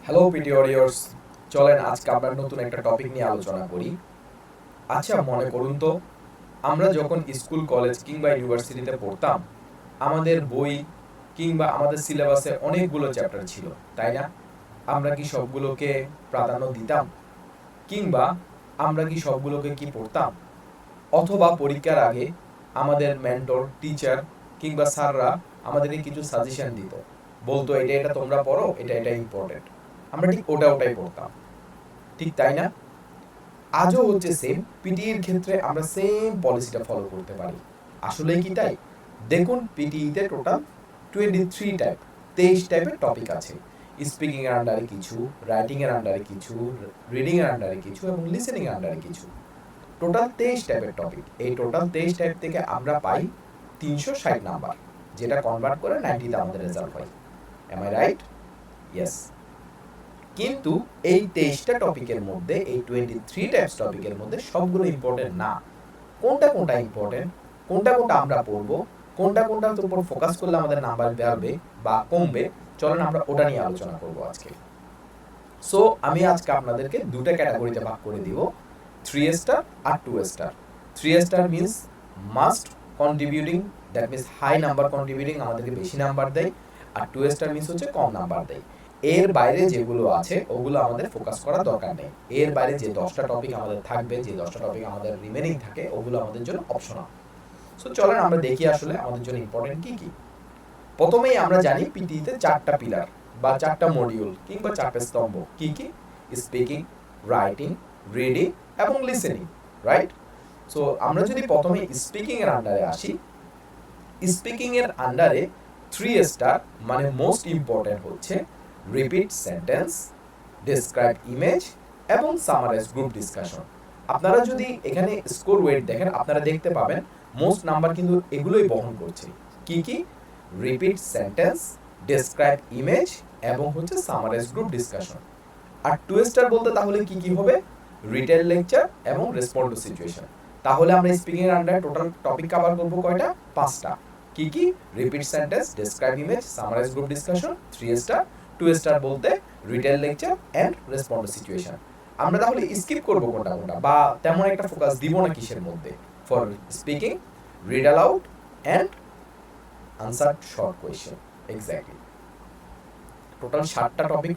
Hello PT অডিয়র্স, চলেন আজকে আমরা নতুন একটা টপিক নিয়ে আলোচনা করি। আচ্ছা, মনে করুন তো, আমরা যখন স্কুল কলেজ কিংবা ইউনিভার্সিটিতে পড়তাম, আমাদের বই কিংবা আমাদের সিলেবাসে অনেকগুলো চ্যাপ্টার ছিল, তাই না? আমরা কি সবগুলোকে প্রাধান্য দিতাম, কিংবা আমরা কি সবগুলোকে কি পড়তাম? অথবা পরীক্ষার আগে আমাদের মেন্টর, টিচার কিংবা স্যাররা আমাদেরকে কিছু সাজেশন দিত, বলতো এটা এটা তোমরা পড়ো, এটা এটা ইম্পর্টেন্ট। আমরা ঠিক ওটাই পড়তাম, ঠিক তাই না? আজও হচ্ছে সেম। পিটিইর ক্ষেত্রে আমরা সেম পলিসিটা ফলো করতে পারি। আসলেই কি তাই? দেখুন, পিটিইতে টোটাল 23 টাইপ, 23 টাইপের টপিক আছে। স্পিকিং এর আন্ডারে কিছু, রাইটিং এর আন্ডারে কিছু, রিডিং এর আন্ডারে কিছু এবং লিসেনিং এর আন্ডারে কিছু। টোটাল 23 টাইপের টপিক। এই টোটাল 23 টাইপ থেকে আমরা পাই 360 নাম্বার, যেটা কনভার্ট করে 90 তে আমাদের রেজাল্ট হয়। Am I right? ইয়েস। কিন্তু এই 23টা টপিকের মধ্যে, এই 23 টাইপস টপিকের মধ্যে সবগুলো ইম্পর্টেন্ট না। কোনটা কোনটা ইম্পর্টেন্ট, কোনটা কোনটা আমরা পড়বো, কোনটা কোনটার উপর ফোকাস করলে আমাদের নাম্বার বাড়বে বা কমবে, চলেন আমরা ওটা নিয়ে আলোচনা করব আজকে। সো আমি আজকে আপনাদেরকে দুটো ক্যাটাগরিতে ভাগ করে দিব, 3 স্টার আর 2 star. 3 star means must contributing, that means high number contributing, আমাদেরকে বেশি নাম্বার দেয়। আর 2 স্টার মিন্স হচ্ছে কম নাম্বার দেয়। এর বাইরে যেগুলো আছে ওগুলো আমাদের ফোকাস করার দরকার নেই। এর বাইরে যে 10টা টপিক আমাদের থাকবে, যে 10টা টপিক আমাদের রিমেনিং থাকে, ওগুলো আমাদের জন্য অপশনাল। সো চলেন আমরা দেখি আসলে আমাদের জন্য ইম্পর্টেন্ট কি কি। প্রথমেই আমরা জানি পিটিতে 4টা পিলার বা 4টা মডিউল কিংবা 4টা স্তম্ভ। কি কি? স্পিকিং, রাইটিং, রিডিং এবং লিসেনিং, রাইট? সো আমরা যদি প্রথমে স্পিকিং এর আন্ডারে আসি, স্পিকিং এর আন্ডারে 3 স্টার মানে মোস্ট ইম্পর্টেন্ট হচ্ছে রিপিট সেন্টেন্স, ডেসক্রাইব ইমেজ এবং সামারাইজ গ্রুপ ডিসকাশন। আপনারা যদি এখানে স্কোর ওয়েট দেখেন, আপনারা দেখতে পাবেন মোস্ট নাম্বার কিন্তু এগুলোই বহন করছে। কি কি? রিপিট সেন্টেন্স, ডেসক্রাইব ইমেজ এবং হচ্ছে সামারাইজ গ্রুপ ডিসকাশন। আর 2 স্টার বলতে তাহলে কি কি হবে? রিটেল লেকচার এবং রেসপন্ড টু সিচুয়েশন। তাহলে আমরা স্পিকিং এর আন্ডারে টোটাল টপিক কভার করব কয়টা? 5টা। কি কি? Repeat sentence, describe image, summarize group discussion, 3 star. 2 star বলতে retell lecture and respond to situation. আমরা তাহলে স্কিপ করব কোনটা কোনটা, বা তেমন একটা ফোকাস দিব না কিসের মধ্যে? For speaking, read aloud and answer short question. Exactly total 7টা টপিক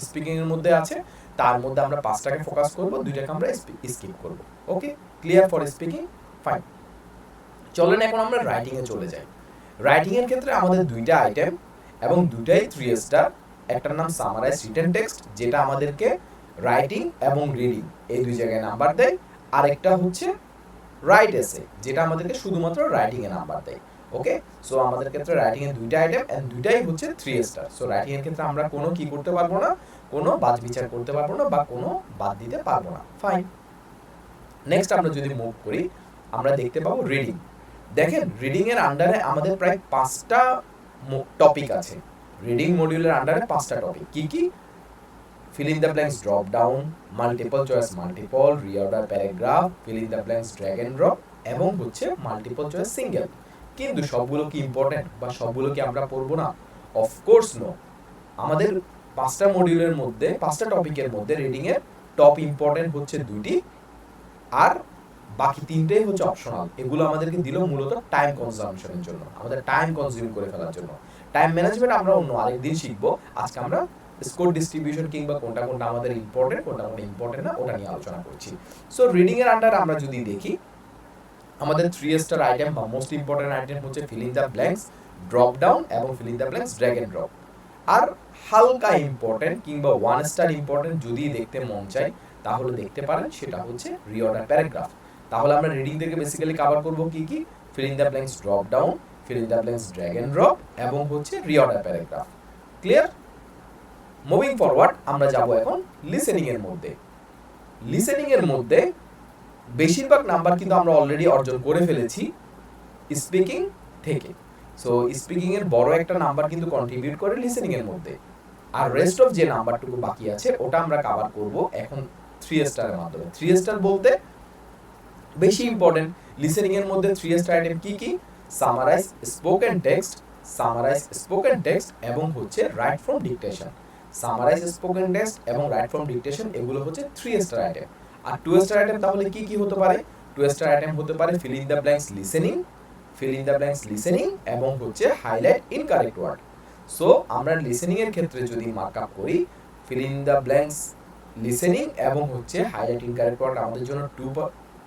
স্পিকিং এর মধ্যে আছে। তার মধ্যে আমরা 5টাকে ফোকাস করব, 2টাকে আমরা স্কিপ করব। ওকে, ক্লিয়ার ফর স্পিকিং? ফাইন। চলেন এখন আমরা রাইটিং এ চলে যাই। রাইটিং এর ক্ষেত্রে আমাদের 2টা আইটেম এবং 2টাই 3 স্টার। একটার নাম সামারাইজ রিটেন টেক্সট, যেটা আমাদেরকে রাইটিং এবং রিডিং এই দুই জায়গায় নাম্বার দেয়। আর একটা হচ্ছে রাইট এসে, যেটা আমাদেরকে শুধুমাত্র রাইটিং এ নাম্বার দেয়। ওকে, সো আমাদের ক্ষেত্রে রাইটিং এর 2টা আইটেম এন্ড 2টাই হচ্ছে 3 স্টার। সো রাইটিং এর ক্ষেত্রে আমরা কোনো কি করতে পারবো না, কোনো বাদ বিচার করতে পারবো না বা কোনো বাদ দিতে পারবো না। ফাইন। নেক্সট আমরা যদি মুভ করি, আমরা দেখতে পাবো রিডিং। দেখেন, রিডিং এর আন্ডারে আমাদের প্রায় 5টা টপিক আছে। রিডিং মডিউলের আন্ডারে 5টা টপিক। কি কি? fill in the blanks drop down, multiple choice multiple, reorder paragraph, fill in the blanks drag and drop এবং হচ্ছে মাল্টিপল চয়েস সিঙ্গেল। কিন্তু সবগুলো কি ইম্পর্টেন্ট বা সবগুলো কি আমরা পড়বো না? Of course no. আমাদের 5টা মডিউলের মধ্যে, 5টা টপিকের মধ্যে রিডিং এর টপ ইম্পর্টেন্ট হচ্ছে 2টি, আর বাকি 3টাই হচ্ছে অপশনাল। এগুলো আমাদেরকে দিল মূলত টাইম কনজাম্পশনের জন্য, আমাদের টাইম কনজিউম করে ফেলার জন্য। টাইম ম্যানেজমেন্ট আমরা অন্য আরেকদিন শিখবো। আজকে আমরা স্কোর ডিস্ট্রিবিউশন কিংবা কোনটা কোনটা আমাদের ইম্পর্টেন্ট, কোনটা কোনটা ইম্পর্টেন্ট না, ওটা নিয়ে আলোচনা করছি। সো রিডিং এর আন্ডার আমরা যদি দেখি, আমাদের 3 স্টার আইটেম বা মোস্ট ইম্পর্টেন্ট আইটেম হচ্ছে fill in the blanks, drop down এবং fill in the blanks drag and drop. আর হালকা ইম্পর্টেন্ট কিংবা 1 স্টার ইম্পর্টেন্ট যদি দেখতে মন চায় তাহলে দেখতে পারেন, সেটা হচ্ছে রিঅর্ডার প্যারাগ্রাফ। তাহলে আমরা রিডিং থেকে বেসিক্যালি কভার করব কি কি? Fill in the blanks drop down, fill in the blanks drag and drop এবং হচ্ছে reorder paragraph. Clear? Moving forward আমরা যাব এখন লিসেনিং এর মধ্যে। লিসেনিং এর মধ্যে বেশিরভাগ নাম্বার কিন্তু আমরা অলরেডি অর্জন করে ফেলেছি স্পিকিং থেকে। সো স্পিকিং এর বড় একটা নাম্বার কিন্তু কন্ট্রিবিউট করে লিসেনিং এর মধ্যে। আর রেস্ট অফ যে নাম্বারটুকু বাকি আছে ওটা আমরা কভার করব এখন 3 স্টারের মাধ্যমে। 3 স্টার বলতে বেশি ইম্পর্টেন্ট লিসেনিং এর মধ্যে 3 স্টার আইটেম কি কি? Summarize spoken text, summarize spoken text এবং হচ্ছে write from dictation. Summarize spoken text এবং রাইট ফ্রম ডিকটেশন এগুলো হচ্ছে 3 স্টার আইটেম। আর 2 স্টার আইটেম তাহলে কি কি হতে পারে? 2 স্টার আইটেম হতে পারে feel in the blanks listening এবং হচ্ছে হাইলাইট ইনকারেক্ট ওয়ার্ড। সো আমরা লিসেনিং এর ক্ষেত্রে যদি মার্ক আপ করি feel in the blanks listening এবং হচ্ছে হাইলাইট ইনকারেক্ট ওয়ার্ড আমাদের জন্য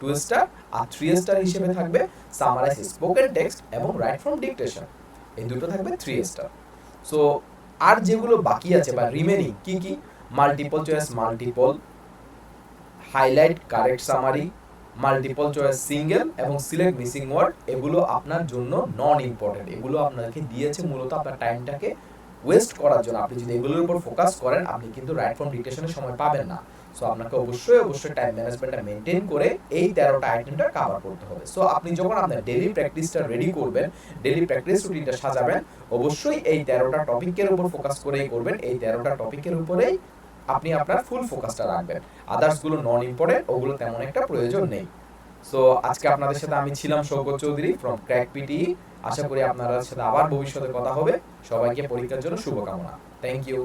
2 স্টার, আর 3 স্টার হিসেবে থাকবে সামারাইজ স্পোকেন টেক্সট এবং রাইট ফ্রম ডিকটেশন, এই দুটো থাকবে 3 স্টার। সো আর যেগুলো বাকি আছে বা রিমেনিং কি কি, multiple choice multiple, highlight correct summary, multiple choice single এবং সিলেক্ট মিসিং ওয়ার্ড, এগুলো আপনার জন্য নন ইম্পর্টেন্ট। এগুলো আপনাকে দিয়েছে মূলত আপনার টাইমটাকে ওয়েস্ট করার জন্য। আপনি যদি এগুলোর উপর ফোকাস করেন আপনি কিন্তু রাইট ফ্রম ডিকটেশনের সময় পাবেন না। সো আপনাকে অবশ্যই টাইম ম্যানেজমেন্টটা মেনটেন করে এই 13টা আইটেমটা কভার করতে হবে। সো আপনি যখন আপনার ডেইলি প্র্যাকটিসটা রেডি করবেন, ডেইলি প্র্যাকটিস রুটিনটা সাজাবেন, অবশ্যই এই 13টা টপিকের উপর ফোকাস করেই করবেন। এই 13টা টপিকের উপরেই আপনি আপনার ফুল ফোকাসটা রাখবেন। আদার্সগুলো নন ইম্পর্টেন্ট, ওগুলো তেমন একটা প্রয়োজন নেই। সো আজকে আপনাদের সাথে আমি ছিলাম Sougata Chowdhury from Crack PT. আশা করি আপনাদের সাথে আবার ভবিষ্যতে কথা হবে। সবাইকে পরীক্ষার জন্য শুভকামনা। Thank you.